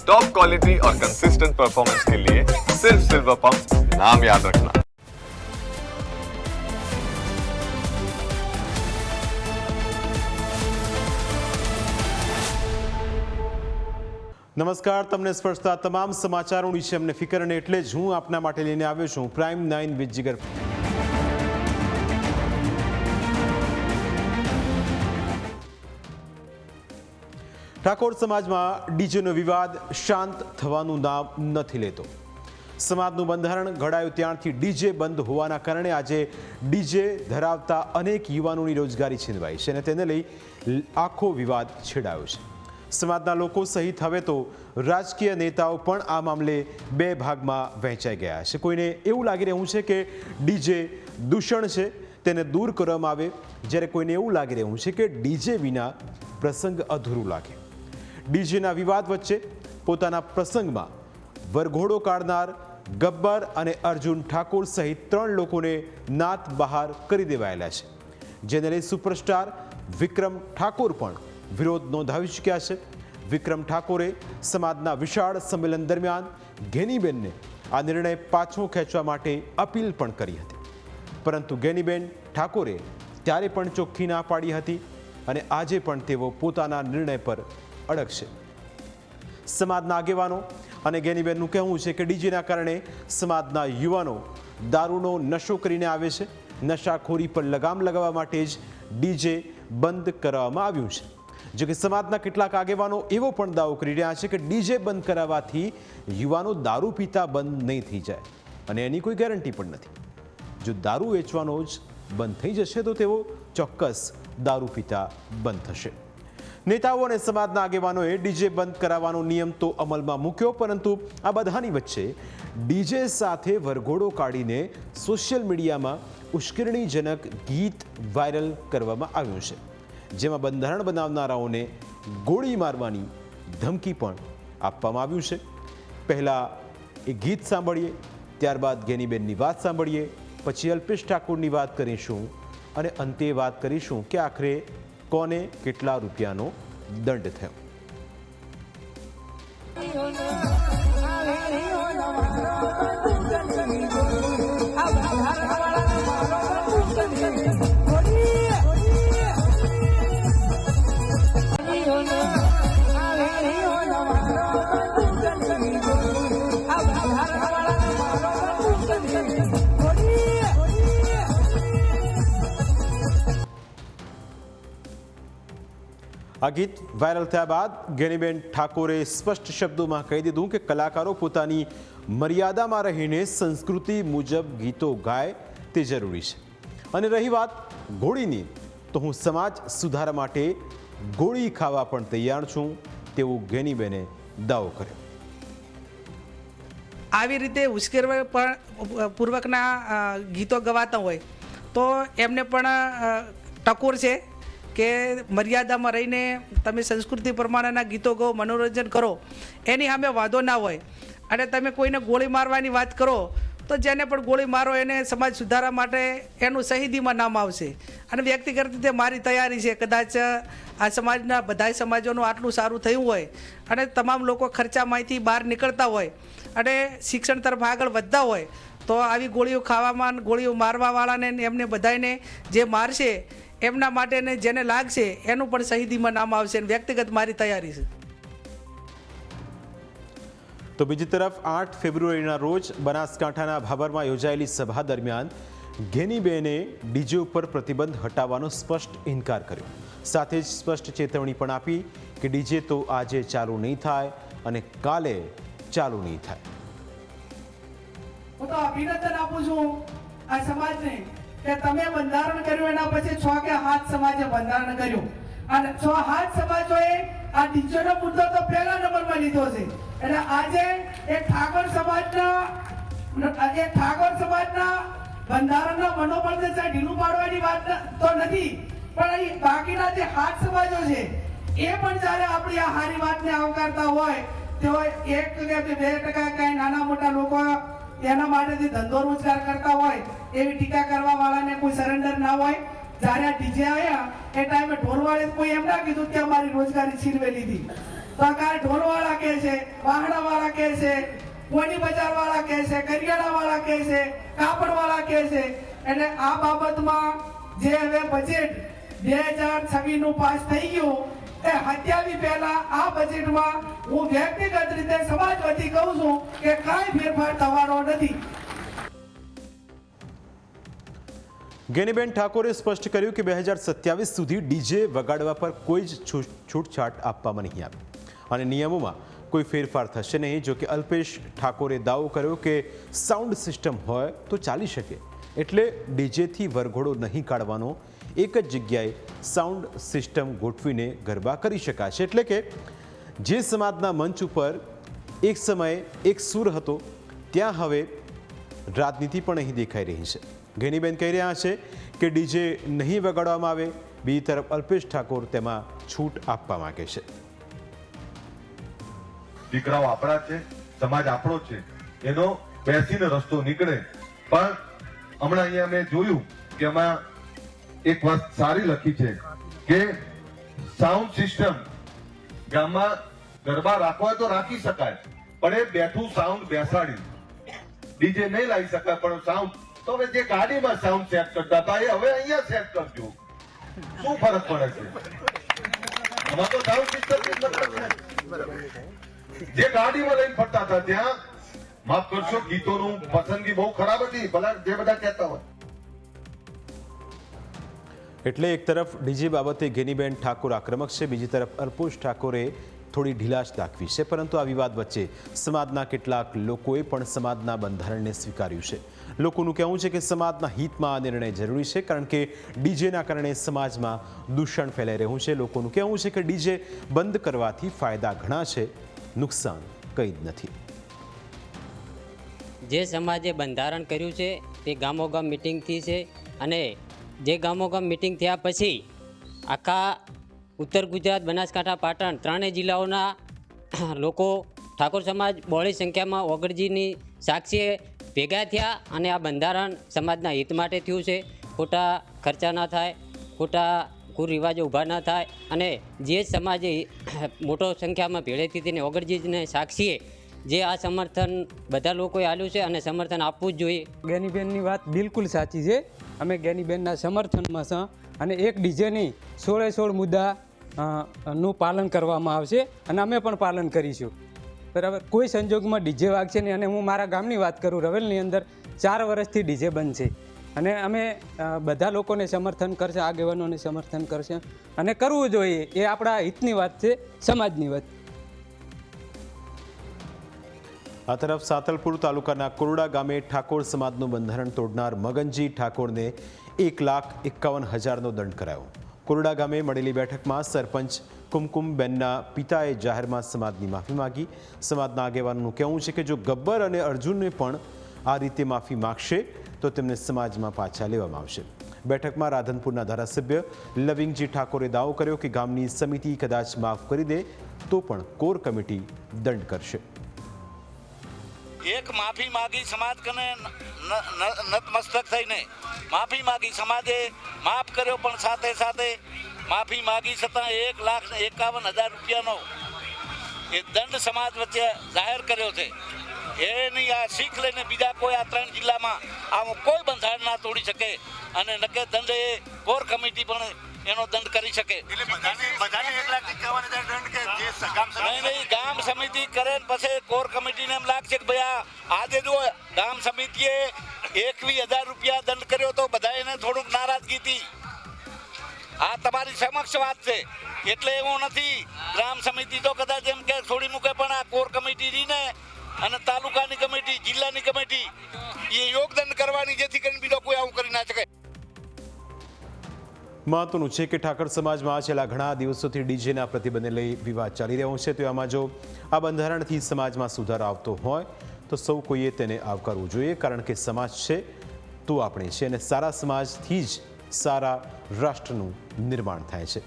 Top quality और consistent performance के लिए सिर्फ सिल्वर पंप नाम याद रखना। નમસ્કાર, તમને સ્પર્શતા તમામ સમાચારોની છે અમને ફિકર અને એટલે જ હું આપના માટે લઈને આવ્યો છું પ્રાઇમ 9 વિથ જીગર। ઠાકોર સમાજમાં ડીજેનો વિવાદ શાંત થવાનું નામ નથી લેતો। સમાજનું બંધારણ ઘડાયું ત્યારથી ડીજે બંધ હોવાના કારણે આજે ડીજે ધરાવતા અનેક યુવાનોની રોજગારી છીનવાઈ છે અને તેને લઈ આખો વિવાદ છેડાયો છે। સમાજના લોકો સહિત હવે તો રાજકીય નેતાઓ પણ આ મામલે બે ભાગમાં વહેંચાઈ ગયા છે। કોઈને એવું લાગી રહ્યું છે કે ડીજે દૂષણ છે, તેને દૂર કરવામાં આવે, જ્યારે કોઈને એવું લાગી રહ્યું છે કે ડીજે વિના પ્રસંગ અધૂરું લાગે। ડીજેના વિવાદ વચ્ચે પોતાના પ્રસંગમાં વરઘોડો કાઢનાર ગબ્બર અને અર્જુન ઠાકોર સહિત 3 લોકોને નાત બહાર કરી દેવાયેલા છે, જેને લઈ સુપરસ્ટાર વિક્રમ ઠાકોર પણ વિરોધ નોંધાવી ચૂક્યા છે। વિક્રમ ઠાકોરે સમાજના વિશાળ સંમેલન દરમિયાન ગેનીબેનને આ નિર્ણય પાછો ખેંચવા માટે અપીલ પણ કરી હતી, પરંતુ ગેનીબેન ઠાકોરે ત્યારે પણ ચોખ્ખી ના પાડી હતી અને આજે પણ તેઓ પોતાના નિર્ણય પર અડગ છે। સમાજના આગેવાનો અને ગેનીબેનનું કહેવું છે કે ડીજેના કારણે સમાજના યુવાનો દારૂનો નશો કરીને આવે છે। નશાખોરી પર લગામ લગાવવા માટે જ ડીજે બંધ કરવામાં આવ્યું છે। જો કે સમાજના કેટલાક આગેવાનો એવો પણ દાવો કરી રહ્યા છે કે ડીજે બંધ કરાવવાથી યુવાનો દારૂ પીતા બંધ નહીં થઈ જાય અને એની કોઈ ગેરંટી પણ નથી। જો દારૂ વેચવાનો જ બંધ થઈ જશે તો તેઓ ચોક્કસ દારૂ પીતા બંધ થશે। નેતાઓ અને સમાજના આગેવાનોએ ડીજે બંધ કરાવવાનો નિયમ તો અમલમાં મૂક્યો, પરંતુ આ બધાની વચ્ચે ડીજે સાથે વરઘોડો કાઢીને સોશિયલ મીડિયામાં ઉશ્કેરણીજનક ગીત વાયરલ કરવામાં આવ્યું છે, જેમાં બંધારણ બનાવનારાઓને ગોળી મારવાની ધમકી પણ આપવામાં આવ્યું છે। પહેલાં એ ગીત સાંભળીએ, ત્યારબાદ ગેનીબેનની વાત સાંભળીએ, પછી અલ્પેશ ઠાકોરની વાત કરીશું અને અંતે વાત કરીશું કે આખરે કોને કેટલા રૂપિયાનો દંડ થયો। આ ગીત વાયરલ થયા બાદ ગેનીબેન ઠાકોરે સ્પષ્ટ શબ્દોમાં કહી દીધું કે કલાકારો પોતાની મર્યાદામાં રહીને સંસ્કૃતિ મુજબ ગીતો ગાય તે જરૂરી છે। અને રહી વાત ગોળીની, તો હું સમાજ સુધારા માટે ગોળી ખાવા પણ તૈયાર છું, તેવું ગેનીબેને દાવો કર્યો। આવી રીતે ઉશ્કેરવા પૂર્વકના ગીતો ગવાતા હોય તો એમને પણ ટકોર છે કે મર્યાદામાં રહીને તમે સંસ્કૃતિ પ્રમાણેના ગીતો ગાઓ, મનોરંજન કરો, એની સામે વાંધો ના હોય। અને તમે કોઈને ગોળી મારવાની વાત કરો તો જેને પણ ગોળી મારો એને સમાજ સુધારા માટે એનું શહીદીમાં નામ આવશે। અને વ્યક્તિગત રીતે મારી તૈયારી છે, કદાચ આ સમાજના બધાય સમાજોનું આટલું સારું થયું હોય અને તમામ લોકો ખર્ચામાંથી બહાર નીકળતા હોય અને શિક્ષણ તરફ આગળ વધતા હોય તો આવી ગોળીઓ ખાવામાં, ગોળીઓ મારવાવાળાને એમને બધાને જે મારશે એમના માટે જેને લાગશે એનું પણ શહીદીમાં નામ આવશે અને વ્યક્તિગત મારી તૈયારી છે। તો બીજી તરફ 8 ફેબ્રુઆરીના રોજ બનાસકાંઠાના ભાભરમાં યોજાયેલી સભા દરમિયાન ગેનીબેને ડીજે ઉપર પ્રતિબંધ હટાવવાનો સ્પષ્ટ ઇનકાર કર્યો, સાથે જ સ્પષ્ટ ચેતવણી પણ આપી કે ડીજે તો આજે ચાલુ નહીં થાય અને કાલે ચાલુ નહીં થાય। હું તો અભિનંદન આપું છું આ સમાજને કે તમે બંધારણ કર્યું, એના પછી 6 કે 7 સમાજે બંધારણ કર્યું અને 6-7 સમાજોએ આ ડીજેનો મુદ્દો તો પહેલા નંબરમાં લીધો છે। એટલે આજે એ ઠાકોર સમાજના બંધારણના મનોબળને ઢીલું પાડવાની વાત તો નથી, પણ અહીં બાકીના જે 7 સમાજો છે એ પણ જ્યારે આપણી આ સારી વાતને આવકારતા હોય તેઓ 1 કે 2% કઈ નાના મોટા લોકો એના માટેથી ધંધો રોજગાર કરતા હોય એવી ટીકા કરવા વાળાને કોઈ સરેન્ડર ના હોય। જ્યારે આ ડીજે આવ્યા એ ટાઈમે ઢોરવાળે કોઈ એમ ના કીધું કે અમારી રોજગારી છીનવી લીધી, તો આ કાર ઢોલવાળા કહે છે, વાહણાવાળા કહે છે, કોની બજારવાળા કહે છે, કરિયાણાવાળા કહે છે, કાપડવાળા કહે છે. એટલે આ બાબતમાં જે હવે બજેટ 2026 નું પાસ થઈ ગયું એ હત્યાવી પહેલા આ બજેટમાં હું વ્યક્તિગત રીતે સમાજ વતી કહું છું કે કાંઈ ફેરફાર થવાનો નથી. ગેનીબેન ઠાકોરે સ્પષ્ટ કર્યું કે 2027 સુધી ડીજે વગાડવા પર કોઈ જ છૂટછાટ આપવામાં નહીં આવે અને નિયમોમાં કોઈ ફેરફાર થશે નહીં. જો કે અલ્પેશ ઠાકોરે દાવો કર્યો કે સાઉન્ડ સિસ્ટમ હોય તો ચાલી શકે, એટલે ડીજેથી વરઘોડો નહીં કાઢવાનો, એક જ જગ્યાએ સાઉન્ડ સિસ્ટમ ગોઠવીને ગરબા કરી શકાશે. એટલે કે જે સમાજના મંચ ઉપર એક સમયે એક સૂર હતો ત્યાં હવે રાજનીતિ પણ અહીં દેખાઈ રહી છે. ગેનીબેન કહી રહ્યા છે કે ડીજે નહીં વગાડવામાં આવે. બીજી તરફ અલ્પેશ ઠાકોર તેમાં છૂટ આપવા માંગે છે. દીકરાઓ આપણા છે, સમાજ આપણો છે, એનો બેસીને રસ્તો નીકળે. પણ હમણાં અહીંયા મેં જોયું કે આમાં એક વાત સારી લખી છે કે સાઉન્ડ સિસ્ટમ ગામમાં ગરબા રાખવા હોય તો રાખી શકાય, પણ એ બેઠું સાઉન્ડ બેસાડી ડીજે નહીં લાવી શકાય. પણ સાઉન્ડ તો હવે જે ગાડીમાં સાઉન્ડ સેટ કરતા હતા એ હવે અહીંયા સેટ કરજો. શું ફરક પડે છે? આમાં તો સાઉન્ડ સિસ્ટમ જે ગાડીમાં લઈને ફરતા હતા ત્યાં, માફ કરશો, ગીતોનું પસંદગી બહુ ખરાબ હતી, ભલા જે બધા કહેતા હોય. એટલે એક તરફ ડીજે બાબતે ગેનીબેન ઠાકોર આક્રમક છે, બીજી તરફ અલ્પેશ ઠાકોરે થોડી ઢીલાશ દાખવી છે. પરંતુ આ વિવાદ વચ્ચે સમાજના કેટલાક લોકોએ પણ સમાજના બંધારણને સ્વીકાર્યું છે. લોકોનું કહેવું છે કે સમાજના હિતમાં આ નિર્ણય જરૂરી છે, કારણ કે ડીજેના કારણે સમાજમાં દૂષણ ફેલાઈ રહ્યું છે. લોકોનું કહેવું છે કે ડીજે બંધ કરવાથી ફાયદા ઘણા છે, નુકસાન કંઈ જ નથી. જે સમાજે બંધારણ કર્યું છે તે ગામોગામ મિટિંગથી છે, અને જે ગામોગામ મિટિંગ થયા પછી આખા ઉત્તર ગુજરાત, બનાસકાંઠા, પાટણ ત્રણેય જિલ્લાઓના લોકો ઠાકોર સમાજ બહોળી સંખ્યામાં ઓગળજીની સાક્ષીએ ભેગા થયા અને આ બંધારણ સમાજના હિત માટે થયું છે. ખોટા ખર્ચા ના થાય, ખોટા કુરિવાજો ઊભા ના થાય, અને જે સમાજે મોટો સંખ્યામાં ભેળેથી તેને ઓગળજીને સાક્ષીએ જે આ સમર્થન બધા લોકોએ આપ્યું છે અને સમર્થન આપવું જ જોઈએ. ગેનીબેનની વાત બિલકુલ સાચી છે. અમે ગેનીબેનના સમર્થનમાં છે અને એક ડીજેની 16 મુદ્દા નું પાલન કરવામાં આવશે અને અમે પણ પાલન કરીશું. બરાબર, કોઈ સંજોગમાં ડીજે વાગશે નહીં. અને હું મારા ગામની વાત કરું, રવેલની અંદર 4 વર્ષથી ડીજે બંધ છે અને અમે બધા લોકોને સમર્થન કરશે, આગેવાનોને સમર્થન કરશે અને કરવું જોઈએ. એ આપણા હિતની વાત છે, સમાજની વાત. આ તરફ સાતલપુર તાલુકાના કોરડા ગામે ઠાકોર સમાજનું બંધારણ તોડનાર મગનજી ઠાકોરને 1,51,000નો દંડ કરાયો. કોરડા ગામે મળેલી બેઠકમાં સરપંચ કુમકુમબેનના પિતાએ જાહેરમાં સમાજની માફી માંગી. સમાજના આગેવાનોનું કહેવું છે કે જો ગબ્બર અને અર્જુનને પણ આ રીતે માફી માગશે તો તેમને સમાજમાં પાછા લેવામાં આવશે. બેઠકમાં રાધનપુરના ધારાસભ્ય લવિંગજી ઠાકોરે દાવો કર્યો કે ગામની સમિતિ કદાચ માફ કરી દે તો પણ કોર કમિટી દંડ કરશે. એક માફી માગી સમાજ કને નતમસ્તક થઈને માફી માગી, સમાજે માફ કર્યો, પણ સાથે સાથે માફી માગી છતાં 1,51,000 રૂપિયાનો એ દંડ સમાજ વચ્ચે જાહેર કર્યો છે. એની આ શીખ લઈને બીજા કોઈ આ 3 જિલ્લામાં આવું કોઈ બંધારણ ના તોડી શકે અને નકે દંડ એ કોર કમિટી પણ એનો દંડ કરી શકે. નહીં, ગામ સમિતિ કરે પછી કોર કમિટીને એમ લાગશે કે ભાઈ આજે જો ગામ સમિતિએ 21,000 રૂપિયા દંડ કર્યો તો બધા એને થોડુંક નારાજગી હતી. આ તમારી સમક્ષ વાત છે, એટલે એવું નથી. ગ્રામ સમિતિ તો કદાચ એમ કે છોડી મૂકે, પણ આ કોર કમિટી રહીને અને તાલુકાની કમિટી, જિલ્લાની કમિટી એ યોગદાન કરવાની, જેથી કરીને બીજો કોઈ આવું કરી ના શકે. મહત્વનું છે કે ઠાકર સમાજમાં છેલ્લા ઘણા દિવસોથી ડીજેના પ્રતિબંધને લઈ વિવાદ ચાલી રહ્યો છે. તો આમાં જો આ બંધારણથી સમાજમાં સુધારો આવતો હોય તો સૌ કોઈએ તેને આવકારવું જોઈએ, કારણ કે સમાજ છે તો આપણે છે અને સારા સમાજથી જ સારા રાષ્ટ્રનું નિર્માણ થાય છે.